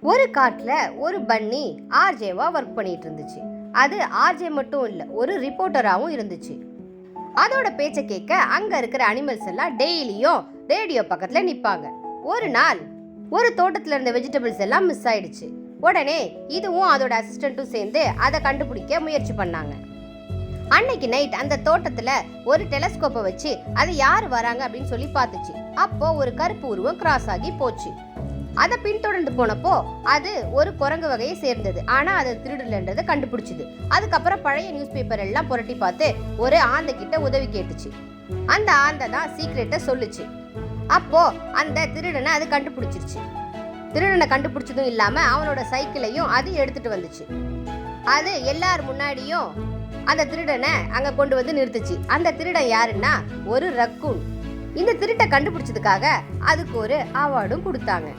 ஒரு காட்டுல ஒரு பன்னி ஆர்ஜேவா ஒர்க் பண்ணிட்டு இருந்துச்சு. அது ஆர்ஜே மட்டும் இல்ல, ஒரு ரிப்போர்ட்டராகவும் இருந்துச்சு. அதோட பேச்சை கேட்க அங்க இருக்கிற அனிமல்ஸ் எல்லாம் டெய்லியும் ரேடியோ பக்கத்துல நிப்பாங்க. ஒரு நாள் ஒரு தோட்டத்துல இருந்த வெஜிடபிள்ஸ் எல்லாம் மிஸ் ஆயிடுச்சு. உடனே இதுவும் அதோட அசிஸ்டன்ட்டும் சேர்ந்து அதை கண்டுபிடிக்க முயற்சி பண்ணாங்க. அன்னைக்கு நைட் அந்த தோட்டத்துல ஒரு டெலஸ்கோப்பை வச்சு அது யாரு வராங்க அப்படின்னு சொல்லி பார்த்துச்சு. அப்போ ஒரு கருப்பு உருவம் கிராஸ் ஆகி போச்சு. அதை பின்தொடர்ந்து போனப்போ அது ஒரு குரங்கு வகையை சேர்ந்தது. ஆனா அது திருடலன்றதை கண்டுபிடிச்சுது. அதுக்கப்புறம் பழைய நியூஸ் பேப்பர் எல்லாம் புரட்டி பார்த்து ஒரு ஆந்தை கிட்ட உதவி கேட்டுச்சு. அந்த ஆந்தை தான் சீக்ரெட்டை சொல்லுச்சு. அப்போ அந்த திருடனை அது கண்டுபிடிச்சிருச்சு. திருடனை கண்டுபிடிச்சதும் இல்லாம அவனோட சைக்கிளையும் அது எடுத்துட்டு வந்துச்சு. அது எல்லார் முன்னாடியும் அந்த திருடனை அங்க கொண்டு வந்து நிறுத்துச்சு. அந்த திருடன் யாருன்னா ஒரு ரக்கூன். இந்த திருட்டை கண்டுபிடிச்சதுக்காக அதுக்கு ஒரு அவார்டும் கொடுத்தாங்க.